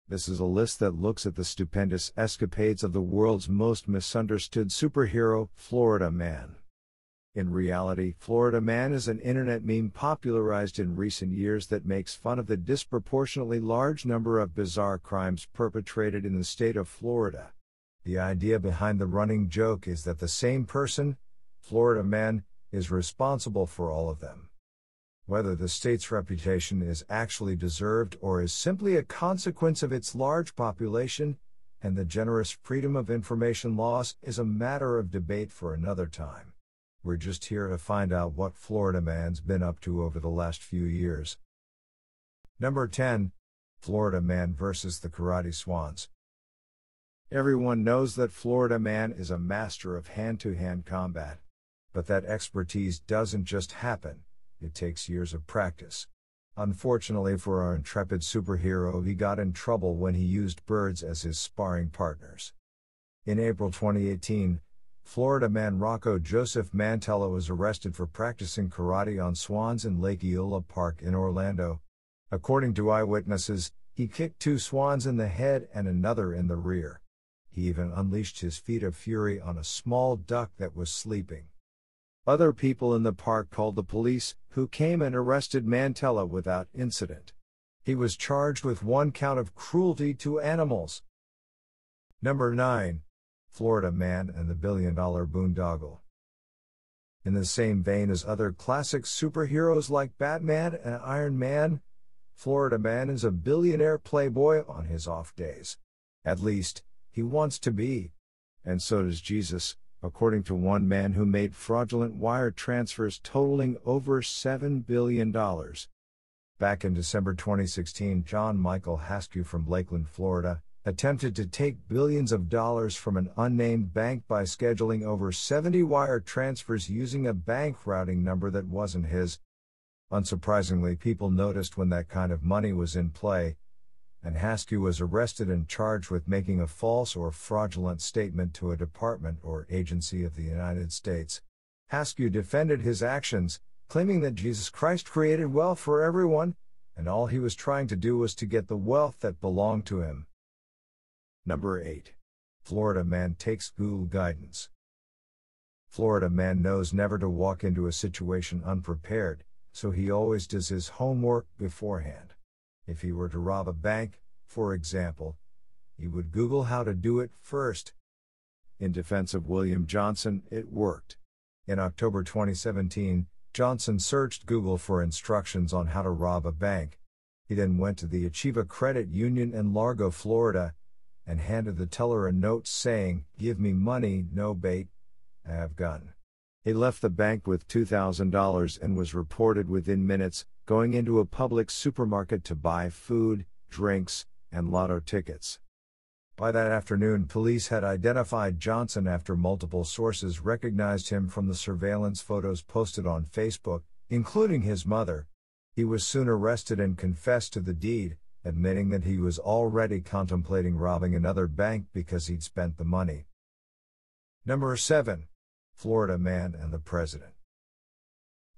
This is a list that looks at the stupendous escapades of the world's most misunderstood superhero, Florida Man. In reality, Florida Man is an internet meme popularized in recent years that makes fun of the disproportionately large number of bizarre crimes perpetrated in the state of Florida. The idea behind the running joke is that the same person, Florida Man, is responsible for all of them. Whether the state's reputation is actually deserved or is simply a consequence of its large population and the generous freedom of information laws is a matter of debate for another time. We're just here to find out what Florida Man's been up to over the last few years. Number 10. Florida Man vs. the Karate Swans. Everyone knows that Florida Man is a master of hand-to-hand combat. But that expertise doesn't just happen, it takes years of practice. Unfortunately for our intrepid superhero, he got in trouble when he used birds as his sparring partners. In April 2018, Florida Man Rocco Joseph Mantella was arrested for practicing karate on Swans in Lake Eola Park in Orlando. According to eyewitnesses, he kicked 2 swans in the head and another in the rear. He even unleashed his feet of fury on a small duck that was sleeping. Other people in the park called the police, who came and arrested Mantella without incident. He was charged with 1 count of cruelty to animals. Number 9. Florida Man and the billion-dollar Boondoggle. In the same vein as other classic superheroes like Batman and Iron Man, Florida Man is a billionaire playboy on his off days. At least, he wants to be. And so does Jesus, according to one man who made fraudulent wire transfers totaling over $7 billion. Back in December 2016, John Michael Haskew from Lakeland, Florida, attempted to take billions of dollars from an unnamed bank by scheduling over 70 wire transfers using a bank routing number that wasn't his. Unsurprisingly, people noticed when that kind of money was in play, and Haskew was arrested and charged with making a false or fraudulent statement to a department or agency of the United States. Haskew defended his actions, claiming that Jesus Christ created wealth for everyone, and all he was trying to do was to get the wealth that belonged to him. Number 8. Florida Man takes Google guidance. Florida Man knows never to walk into a situation unprepared, so he always does his homework beforehand. If he were to rob a bank, for example, he would Google how to do it first. In defense of William Johnson, it worked. In October 2017, Johnson searched Google for instructions on how to rob a bank. He then went to the Achieva Credit Union in Largo, Florida, and handed the teller a note saying, "Give me money, no bait, I have gun." He left the bank with $2,000 and was reported within minutes, going into a public supermarket to buy food, drinks, and lotto tickets. By that afternoon, police had identified Johnson after multiple sources recognized him from the surveillance photos posted on Facebook, including his mother. He was soon arrested and confessed to the deed, admitting that he was already contemplating robbing another bank because he'd spent the money. Number 7. Florida Man and the President.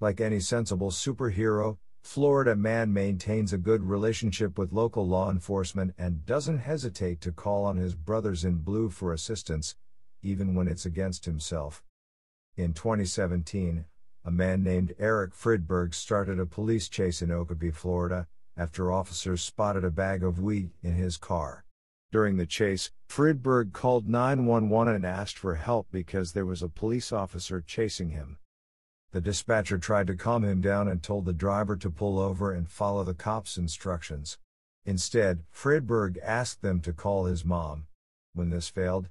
Like any sensible superhero, Florida Man maintains a good relationship with local law enforcement and doesn't hesitate to call on his brothers in blue for assistance, even when it's against himself. In 2017, a man named Eric Fridberg started a police chase in Okeby, Florida, after officers spotted a bag of weed in his car. During the chase, Fridberg called 911 and asked for help because there was a police officer chasing him. The dispatcher tried to calm him down and told the driver to pull over and follow the cops' instructions. Instead, Fridberg asked them to call his mom. When this failed,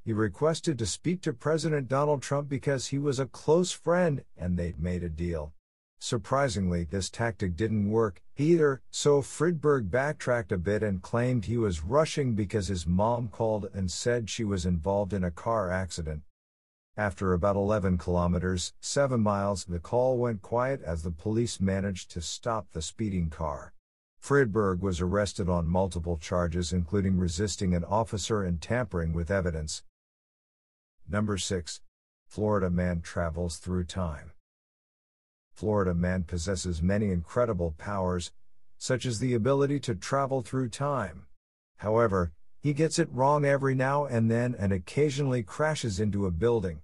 he requested to speak to President Donald Trump because he was a close friend and they'd made a deal. Surprisingly, this tactic didn't work either, so Fridberg backtracked a bit and claimed he was rushing because his mom called and said she was involved in a car accident. After about 11 kilometers, 7 miles, the call went quiet as the police managed to stop the speeding car. Fridberg was arrested on multiple charges including resisting an officer and tampering with evidence. Number 6. Florida Man travels through time. Florida Man possesses many incredible powers, such as the ability to travel through time. However, he gets it wrong every now and then and occasionally crashes into a building.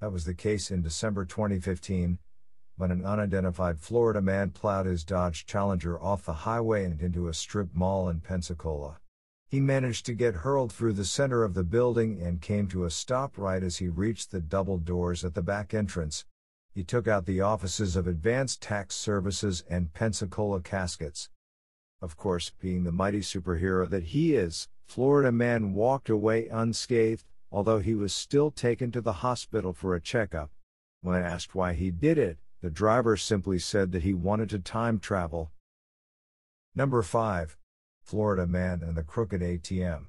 That was the case in December 2015, when an unidentified Florida man plowed his Dodge Challenger off the highway and into a strip mall in Pensacola. He managed to get hurled through the center of the building and came to a stop right as he reached the double doors at the back entrance. He took out the offices of Advanced Tax Services and Pensacola Caskets. Of course, being the mighty superhero that he is, Florida man walked away unscathed, although he was still taken to the hospital for a checkup. When asked why he did it, the driver simply said that he wanted to time travel. Number 5. Florida man and the crooked ATM.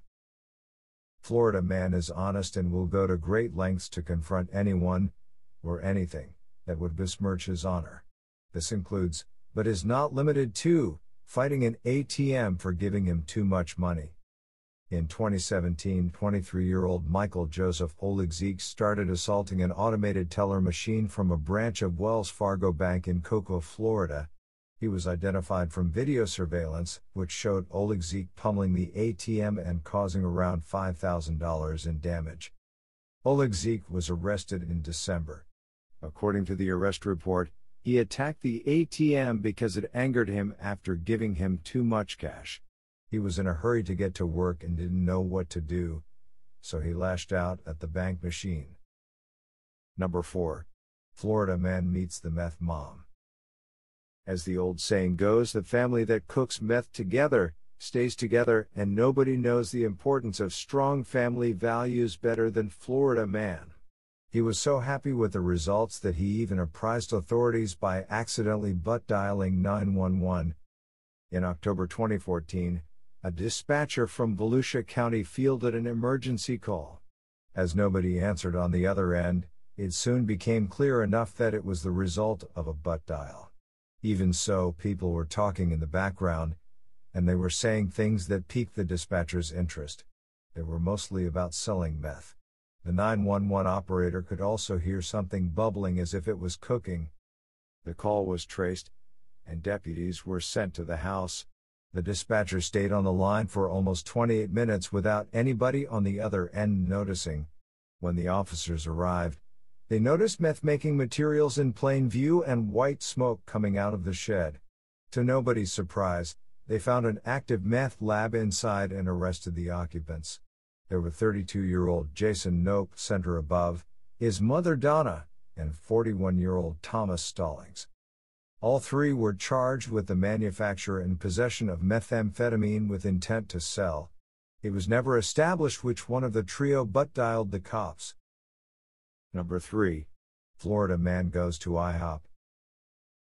Florida man is honest and will go to great lengths to confront anyone, or anything, that would besmirch his honor. This includes, but is not limited to, fighting an ATM for giving him too much money. In 2017, 23-year-old Michael Joseph Olegzik started assaulting an automated teller machine from a branch of Wells Fargo Bank in Cocoa, Florida. He was identified from video surveillance, which showed Olegzik pummeling the ATM and causing around $5,000 in damage. Olegzik was arrested in December. According to the arrest report, he attacked the ATM because it angered him after giving him too much cash. He was in a hurry to get to work and didn't know what to do, so he lashed out at the bank machine. Number 4. Florida man meets the meth mom. As the old saying goes, the family that cooks meth together, stays together, and nobody knows the importance of strong family values better than Florida man. He was so happy with the results that he even apprised authorities by accidentally butt dialing 911. In October 2014, a dispatcher from Volusia County fielded an emergency call. As nobody answered on the other end, it soon became clear enough that it was the result of a butt dial. Even so, people were talking in the background, and they were saying things that piqued the dispatcher's interest. They were mostly about selling meth. The 911 operator could also hear something bubbling as if it was cooking. The call was traced, and deputies were sent to the house. The dispatcher stayed on the line for almost 28 minutes without anybody on the other end noticing. When the officers arrived, they noticed meth-making materials in plain view and white smoke coming out of the shed. To nobody's surprise, they found an active meth lab inside and arrested the occupants. There were 32-year-old Jason Nope, center above, his mother Donna, and 41-year-old Thomas Stallings. All three were charged with the manufacture and possession of methamphetamine with intent to sell. It was never established which one of the trio butt-dialed the cops. Number 3. Florida man goes to IHOP.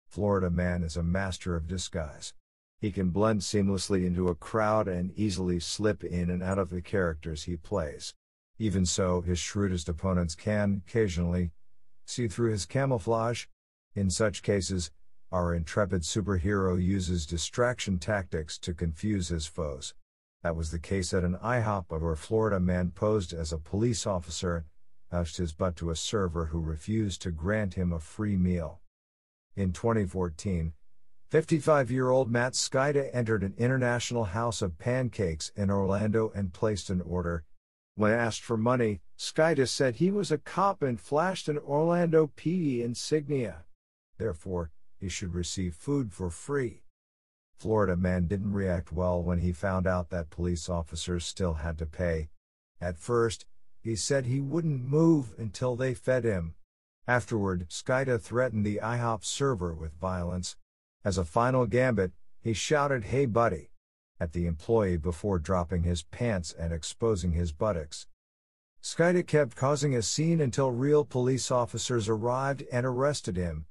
Florida man is a master of disguise. He can blend seamlessly into a crowd and easily slip in and out of the characters he plays. Even so, his shrewdest opponents can, occasionally, see through his camouflage. In such cases, our intrepid superhero uses distraction tactics to confuse his foes. That was the case at an IHOP where a Florida man posed as a police officer, pushed his butt to a server who refused to grant him a free meal. In 2014, 55-year-old Matt Skida entered an International House of Pancakes in Orlando and placed an order. When asked for money, Skida said he was a cop and flashed an Orlando PD insignia. Therefore, he should receive food for free. Florida man didn't react well when he found out that police officers still had to pay. At first, he said he wouldn't move until they fed him. Afterward, Skida threatened the IHOP server with violence. As a final gambit, he shouted, "Hey buddy," at the employee before dropping his pants and exposing his buttocks. Skida kept causing a scene until real police officers arrived and arrested him.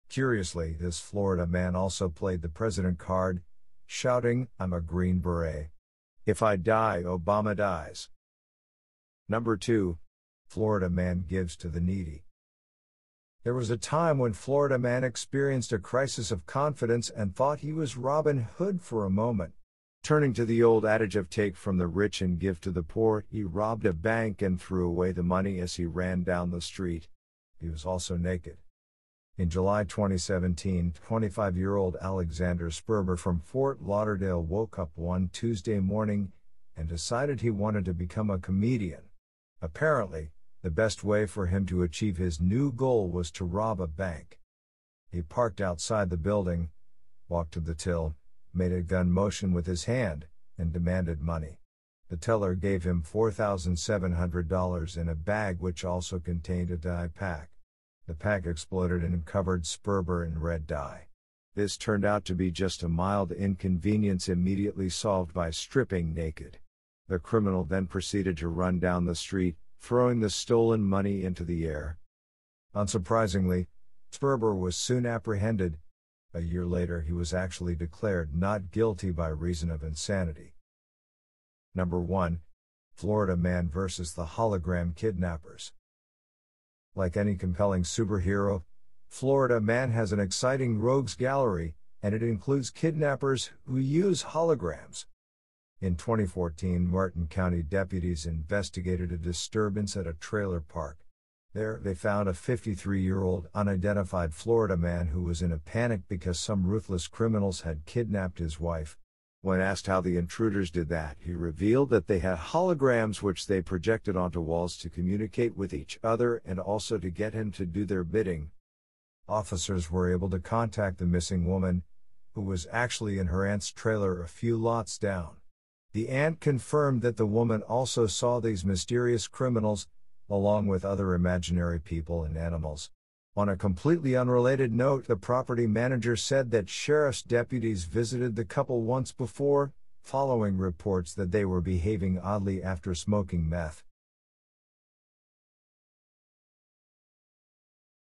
Curiously, this Florida man also played the president card, shouting, "I'm a Green Beret. If I die, Obama dies." Number 2. Florida man gives to the needy. There was a time when Florida man experienced a crisis of confidence and thought he was Robin Hood for a moment. Turning to the old adage of take from the rich and give to the poor, he robbed a bank and threw away the money as he ran down the street. He was also naked. In July 2017, 25-year-old Alexander Sperber from Fort Lauderdale woke up one Tuesday morning and decided he wanted to become a comedian. Apparently, the best way for him to achieve his new goal was to rob a bank. He parked outside the building, walked to the till, made a gun motion with his hand, and demanded money. The teller gave him $4,700 in a bag which also contained a dye pack. The pack exploded and covered Sperber in red dye. This turned out to be just a mild inconvenience immediately solved by stripping naked. The criminal then proceeded to run down the street, throwing the stolen money into the air. Unsurprisingly, Sperber was soon apprehended. A year later he was actually declared not guilty by reason of insanity. Number 1. Florida Man vs. the Hologram Kidnappers. Like any compelling superhero, Florida Man has an exciting rogues gallery, and it includes kidnappers who use holograms. In 2014, Martin County deputies investigated a disturbance at a trailer park. There, they found a 53-year-old unidentified Florida man who was in a panic because some ruthless criminals had kidnapped his wife. When asked how the intruders did that, he revealed that they had holograms which they projected onto walls to communicate with each other and also to get him to do their bidding. Officers were able to contact the missing woman, who was actually in her aunt's trailer a few lots down. The aunt confirmed that the woman also saw these mysterious criminals, along with other imaginary people and animals. On a completely unrelated note, the property manager said that sheriff's deputies visited the couple once before, following reports that they were behaving oddly after smoking meth.